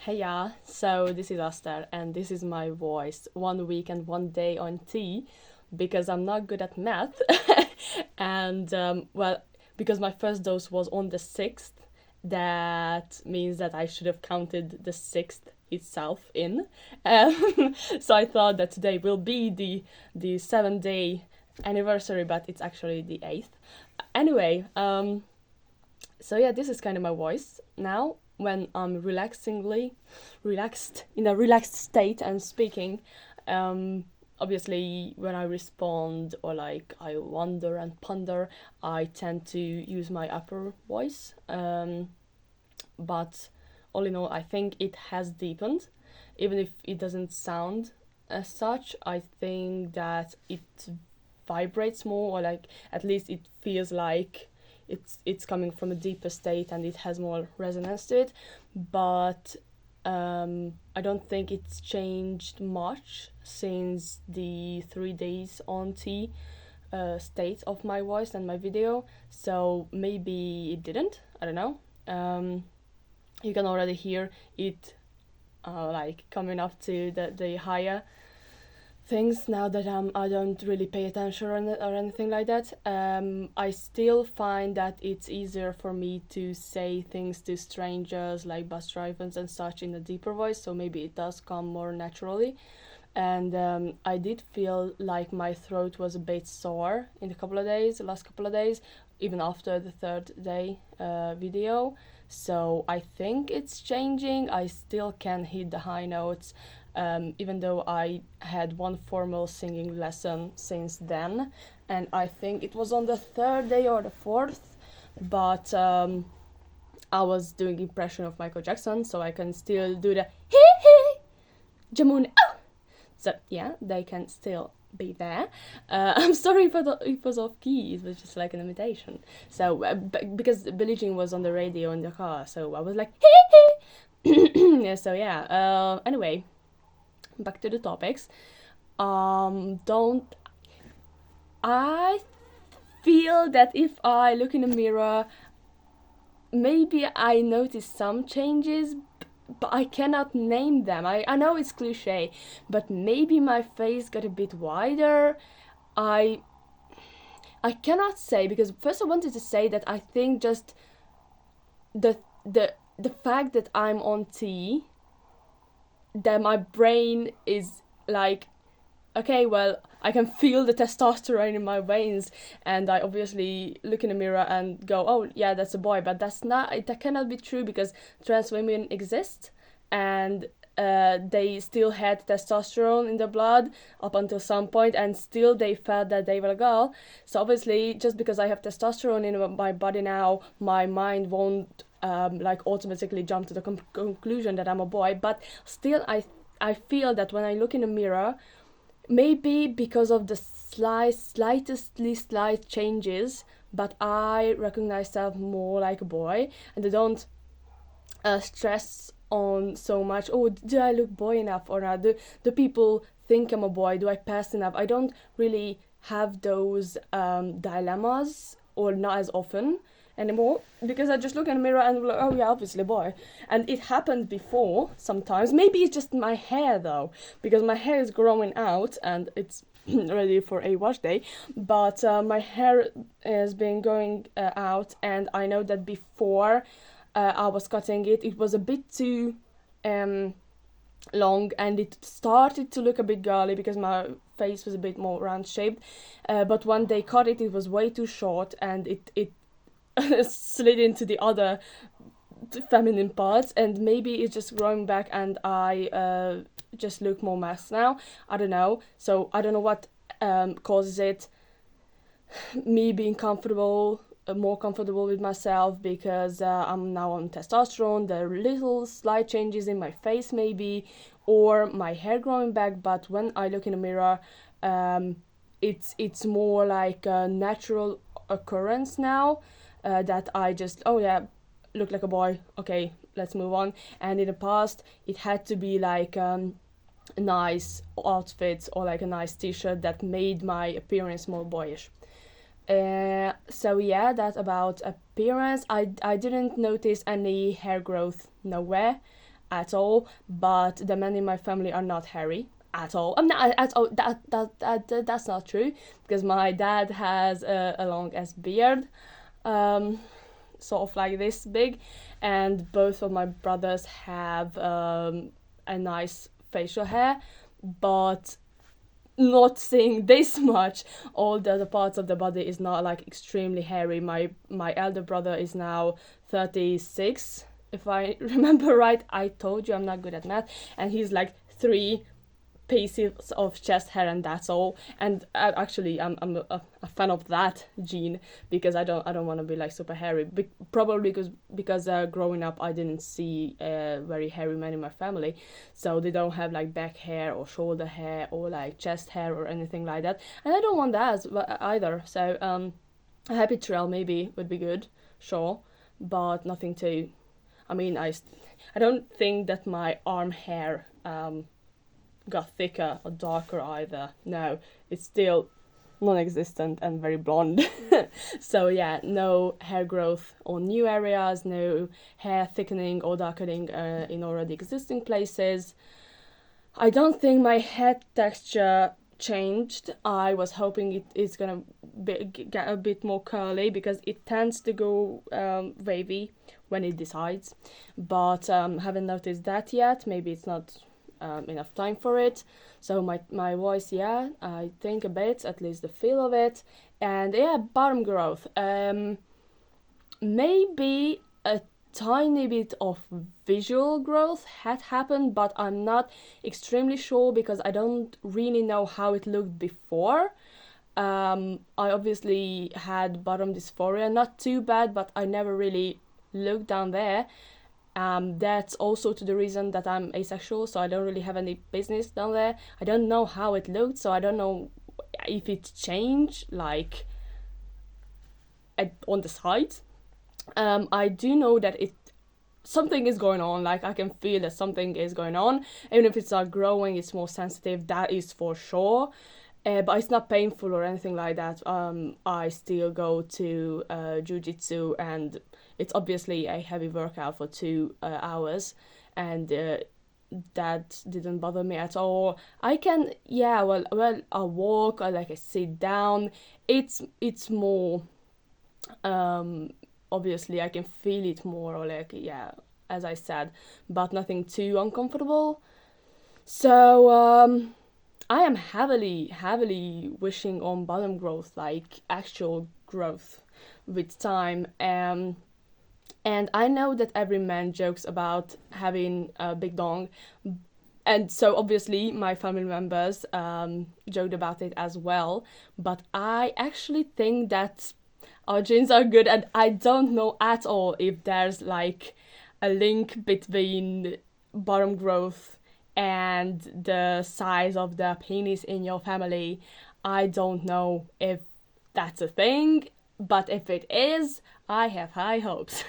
Hey yeah, so this is Aster and this is my voice 1 week and 1 day on T because I'm not good at math and because my first dose was on the 6th, that means that I should have counted the 6th itself in. So I thought that today will be the 7 day anniversary, but it's actually the 8th. Anyway, so yeah, this is kind of my voice now when I'm relaxed in a relaxed state and speaking. Obviously, when I respond or like I wonder and ponder, I tend to use my upper voice. But all in all, I think it has deepened, even if it doesn't sound as such. I think that it vibrates more, or like at least it feels like it's coming from a deeper state and it has more resonance to it. But I don't think it's changed much since the 3 days on T state of my voice and my video. So maybe it didn't. I don't know. You can already hear it like coming up to the higher things now that I don't really pay attention or anything like that. I still find that it's easier for me to say things to strangers like bus drivers and such in a deeper voice, so maybe it does come more naturally. And I did feel like my throat was a bit sore in the last couple of days, even after the third day video. So I think it's changing. I still can hit the high notes, even though I had one formal singing lesson since then, and I think it was on the third day or the fourth, but I was doing impression of Michael Jackson, so I can still do the hee hee Jamun. Oh! So yeah, they can still be there. I'm sorry if it was off key. It was just like an imitation. So because Billie Jean was on the radio in the car, so I was like hee hee. Yeah, so yeah. Anyway, back to the topics. Don't I feel that if I look in the mirror, maybe I notice some changes, but I cannot name them. I know it's cliche, but maybe my face got a bit wider. I cannot say, because first I wanted to say that I think just the fact that I'm on T, that my brain is like, okay, well, I can feel the testosterone in my veins, and I obviously look in the mirror and go, oh yeah, that's a boy. But that cannot be true, because trans women exist, and they still had testosterone in their blood up until some point, and still they felt that they were a girl. So obviously, just because I have testosterone in my body now, my mind won't like automatically jump to the conclusion that I'm a boy. But still, I feel that when I look in the mirror, maybe because of the slightly slight changes, but I recognize myself more like a boy, and I don't stress on so much, oh, do I look boy enough or not? Do people think I'm a boy? Do I pass enough? I don't really have those dilemmas, or not as often anymore, because I just look in the mirror and like, oh yeah, obviously boy. And it happened before sometimes. Maybe it's just my hair though, because my hair is growing out and it's ready for a wash day, but my hair has been going out, and I know that before I was cutting it was a bit too long, and it started to look a bit girly because my face was a bit more round shaped, but when they cut it was way too short, and it slid into the other feminine parts, and maybe it's just growing back and I just look more masked now. I don't know. So I don't know what causes it. Me being comfortable, more comfortable with myself, because I'm now on testosterone. There are little slight changes in my face maybe, or my hair growing back, but when I look in the mirror, it's more like a natural occurrence now, that I just, oh yeah, look like a boy, okay, let's move on. And in the past, it had to be like nice outfits or like a nice t-shirt that made my appearance more boyish. So yeah, that about appearance. I didn't notice any hair growth nowhere. at all, but the men in my family are not hairy at all. I'm not at all. That's not true, because my dad has a long ass beard, sort of like this big, and both of my brothers have a nice facial hair, but not seeing this much. All the other parts of the body is not like extremely hairy. My elder brother is now 36, if I remember right. I told you I'm not good at math, and he's like 3 pieces of chest hair, and that's all. And actually I'm a fan of that gene, because I don't want to be like super hairy. Probably because growing up I didn't see very hairy men in my family, so they don't have like back hair or shoulder hair or like chest hair or anything like that, and I don't want that either. So a happy trail maybe would be good, sure, but nothing too. I mean, I don't think that my arm hair got thicker or darker either. No, it's still non-existent and very blonde. So yeah, no hair growth on new areas, no hair thickening or darkening in already existing places. I don't think my head texture changed. I was hoping it's gonna get a bit more curly, because it tends to go wavy when it decides, but haven't noticed that yet. Maybe it's not enough time for it. So my voice, yeah, I think a bit, at least the feel of it. And yeah, bottom growth, maybe a tiny bit of visual growth had happened, but I'm not extremely sure, because I don't really know how it looked before. I obviously had bottom dysphoria, not too bad, but I never really looked down there. That's also to the reason that I'm asexual, so I don't really have any business down there. I don't know how it looked, so I don't know if it changed, like, on the sides. I do know that something is going on, like I can feel that something is going on. Even if it's not growing, it's more sensitive, that is for sure. But it's not painful or anything like that. I still go to jiu-jitsu, and it's obviously a heavy workout for 2 hours, and that didn't bother me at all. I can, yeah, well, I walk, I sit down. It's more, obviously I can feel it more, or yeah, as I said, but nothing too uncomfortable. So I am heavily wishing on bottom growth, like actual growth with time. And I know that every man jokes about having a big dong, and so obviously my family members joked about it as well. But I actually think that our genes are good, and I don't know at all if there's like a link between bottom growth and the size of the penis in your family. I don't know if that's a thing, but if it is, I have high hopes.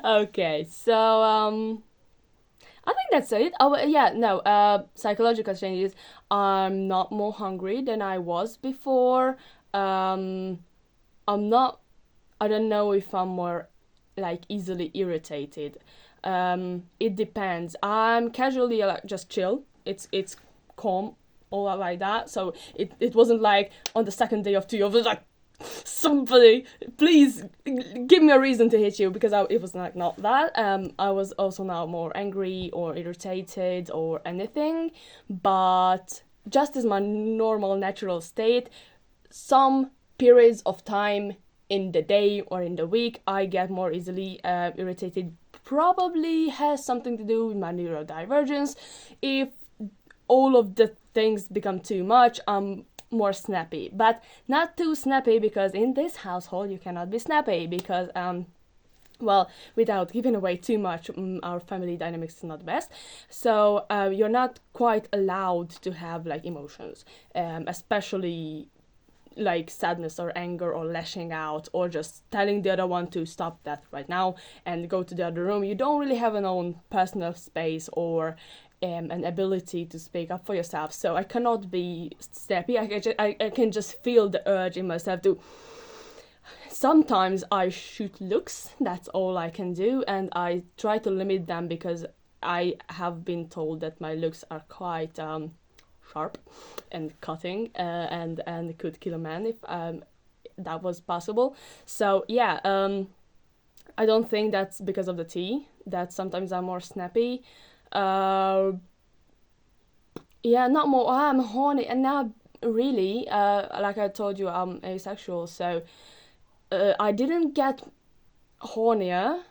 Okay, so I think that's it. Oh yeah, no, psychological changes. I'm not more hungry than I was before. I'm not, I don't know if I'm more like easily irritated. It depends. I'm casually just chill. It's calm, all like that. So it wasn't like on the second day of 2 I was like, somebody please give me a reason to hit you, because it was like not that. I was also now more angry or irritated or anything, but just as my normal natural state. Some periods of time in the day or in the week I get more easily irritated. Probably has something to do with my neurodivergence. If all of the things become too much, I'm more snappy, but not too snappy, because in this household you cannot be snappy, because well, without giving away too much, our family dynamics is not the best. So you're not quite allowed to have like emotions, especially like sadness or anger or lashing out or just telling the other one to stop that right now and go to the other room. You don't really have an own personal space or an ability to speak up for yourself. So I cannot be snappy. I can just feel the urge in myself to. Sometimes I shoot looks, that's all I can do, and I try to limit them, because I have been told that my looks are quite sharp and cutting, and could kill a man if that was possible. So yeah, I don't think that's because of the tea. That sometimes I'm more snappy. Uh, yeah, not more. I'm horny, and now really, like I told you, I'm asexual, so I didn't get hornier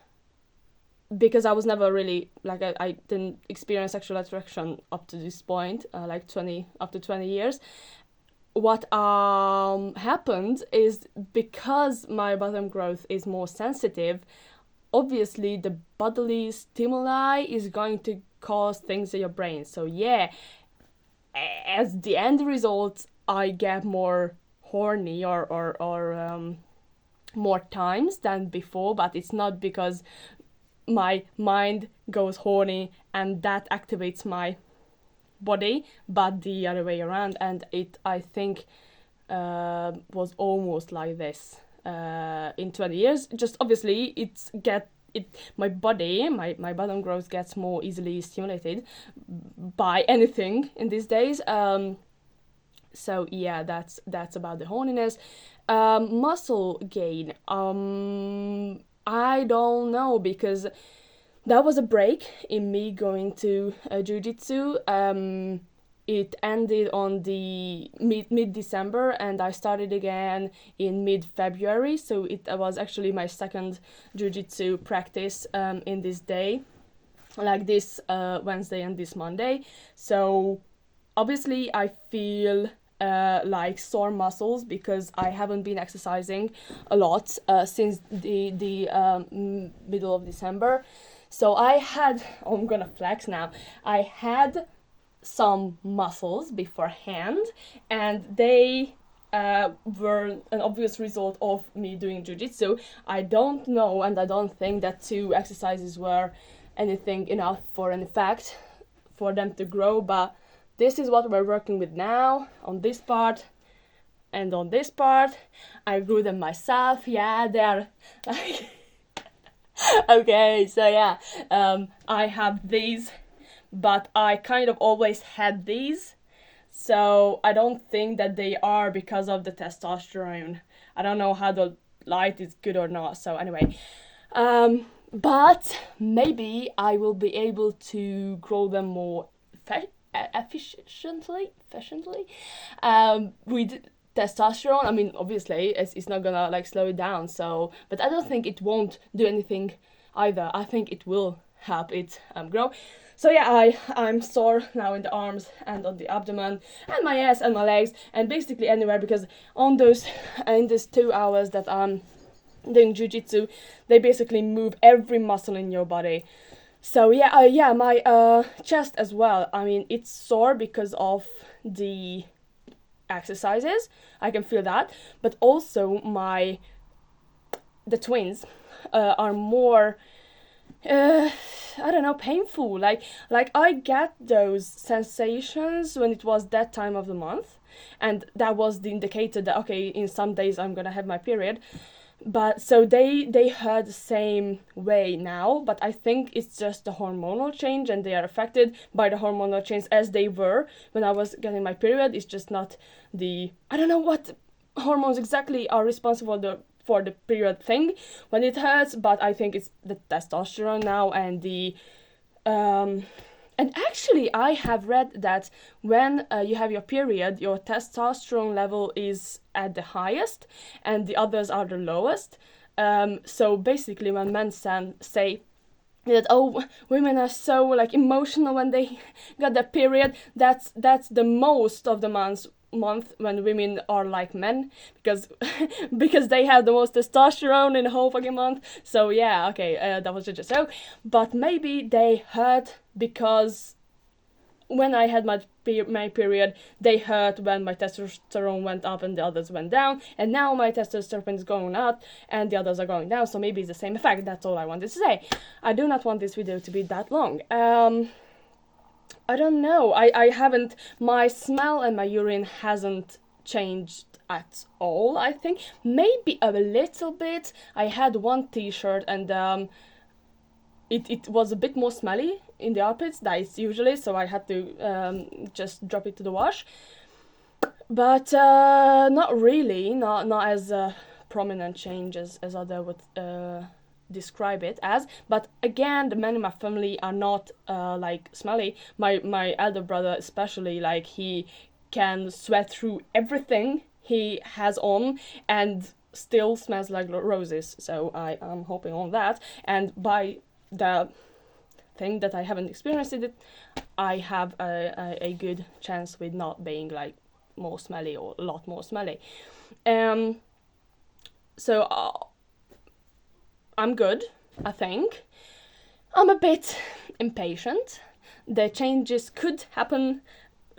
because I was never really like I didn't experience sexual attraction up to this point, like 20 up to 20 years. What happened is because my bottom growth is more sensitive, obviously the bodily stimuli is going to cause things in your brain. So yeah, as the end result, I get more horny or more times than before, but it's not because my mind goes horny and that activates my body, but the other way around. And it, I think, was almost like this in 20 years. Just obviously, my body, my bottom growth gets more easily stimulated by anything in these days. So yeah, that's about the horniness. Muscle gain. I don't know, because that was a break in me going to jiu-jitsu. It ended on the mid-December, and I started again in mid-February. So it was actually my second jiu-jitsu practice in this day, like this Wednesday and this Monday. So obviously I feel like sore muscles because I haven't been exercising a lot since the middle of December. So I had, I'm gonna flex now, I had some muscles beforehand, and they were an obvious result of me doing jiu-jitsu. I don't know, and I don't think that 2 exercises were anything enough for an effect for them to grow, but this is what we're working with now on this part and on this part. I grew them myself. Yeah, they're like okay, so yeah, I have these, but I kind of always had these, so I don't think that they are because of the testosterone. I don't know how the light is good or not, so anyway, but maybe I will be able to grow them more efficiently with testosterone. I mean, obviously it's not gonna like slow it down, so, but I don't think it won't do anything either. I think it will help it grow. So yeah, I'm sore now in the arms and on the abdomen and my ass and my legs and basically anywhere, because on those in these 2 hours that I'm doing jiu-jitsu, they basically move every muscle in your body. So yeah, my chest as well. I mean, it's sore because of the exercises. I can feel that, but also the twins are more I don't know, painful. Like I get those sensations when it was that time of the month, and that was the indicator that okay, in some days I'm gonna have my period. But so they hurt the same way now, but I think it's just the hormonal change, and they are affected by the hormonal change as they were when I was getting my period. It's just not the, I don't know what hormones exactly are responsible for the period thing when it hurts, but I think it's the testosterone now and the and actually, I have read that when you have your period, your testosterone level is at the highest and the others are the lowest. So basically, when men say that, oh, women are so like emotional when they got their period, that's the most of the month when women are like men, because because they have the most testosterone in the whole fucking month. So yeah, okay, that was just a joke, but maybe they hurt because when I had my period, they hurt when my testosterone went up and the others went down, and now my testosterone is going up and the others are going down, so maybe it's the same effect. That's all I wanted to say. I do not want this video to be that long. I don't know. I haven't, my smell and my urine hasn't changed at all, I think. Maybe a little bit. I had one t-shirt and it was a bit more smelly in the armpits than it's usually, so I had to just drop it to the wash. But not really, not as prominent change as other would describe it as. But again, the men in my family are not like smelly. My elder brother especially, like, he can sweat through everything he has on and still smells like roses. So I am hoping on that. And by the thing that I haven't experienced it, I have a good chance with not being like more smelly or a lot more smelly. So I'm good, I think. I'm a bit impatient. The changes could happen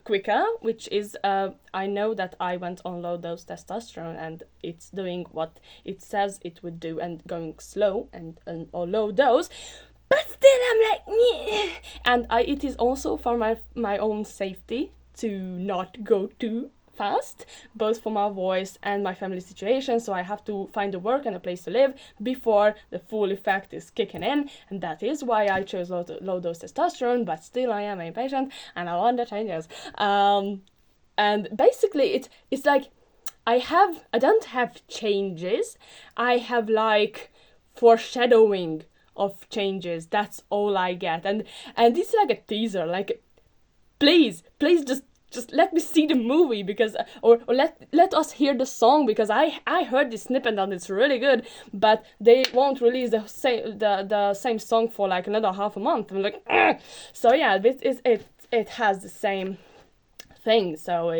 quicker, which is I know that I went on low dose testosterone and it's doing what it says it would do and going slow and or low dose. But still I'm like, meh. And it is also for my own safety to not go too fast, both for my voice and my family situation, so I have to find a work and a place to live before the full effect is kicking in, and that is why I chose low dose testosterone, but still I am impatient and I want the changes. And basically it's like I don't have changes, I have like foreshadowing of changes. That's all I get, and it's like a teaser, like please just let me see the movie, because or let us hear the song, because I heard this snippet and it's really good, but they won't release the same song for like another half a month. I'm like, ugh! So yeah, it has the same thing. So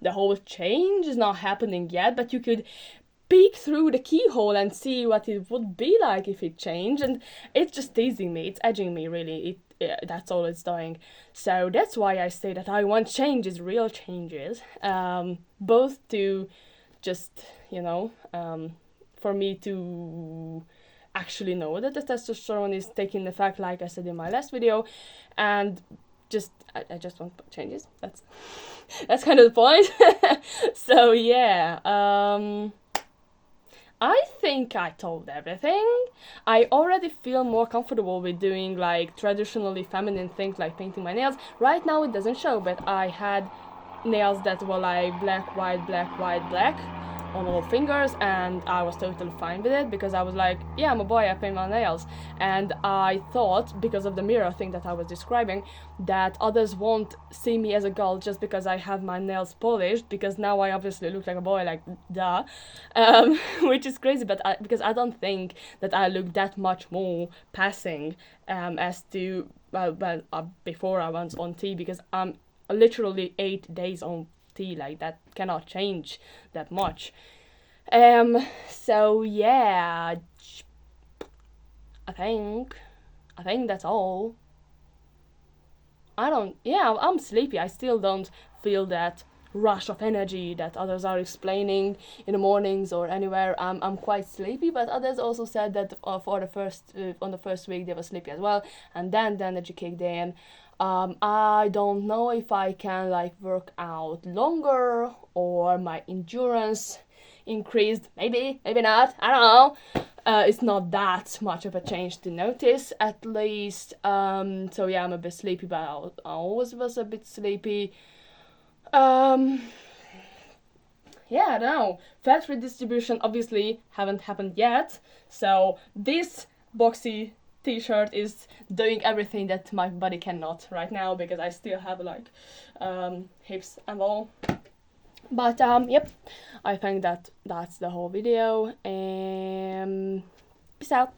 the whole change is not happening yet, but you could peek through the keyhole and see what it would be like if it changed, and it's just teasing me, it's edging me, really. That's all it's doing. So that's why I say that I want changes, real changes, both to just, for me to actually know that the testosterone is taking effect, like I said in my last video, and I just want changes. That's kind of the point. So yeah, I think I told everything. I already feel more comfortable with doing like traditionally feminine things like painting my nails. Right now it doesn't show, but I had nails that were like black, white, black on all fingers, and I was totally fine with it because I was like, yeah, I'm a boy, I paint my nails. And I thought, because of the mirror thing that I was describing, that others won't see me as a girl just because I have my nails polished, because now I obviously look like a boy, like, duh. Which is crazy, but because I don't think that I look that much more passing as to, before I was on T, because I'm literally 8 days on T, like that cannot change that much. So yeah, I think that's all. I'm sleepy. I still don't feel that rush of energy that others are explaining in the mornings or anywhere. I'm quite sleepy, but others also said that for the first week they were sleepy as well, and then the energy kicked in. I don't know if I can like work out longer or my endurance increased. Maybe not. I don't know. It's not that much of a change to notice, at least. So yeah, I'm a bit sleepy, but I always was a bit sleepy. Yeah, I don't know. Fat redistribution obviously haven't happened yet. So this boxy t-shirt is doing everything that my body cannot right now, because I still have like hips and all. But yep, I think that's the whole video. Peace out.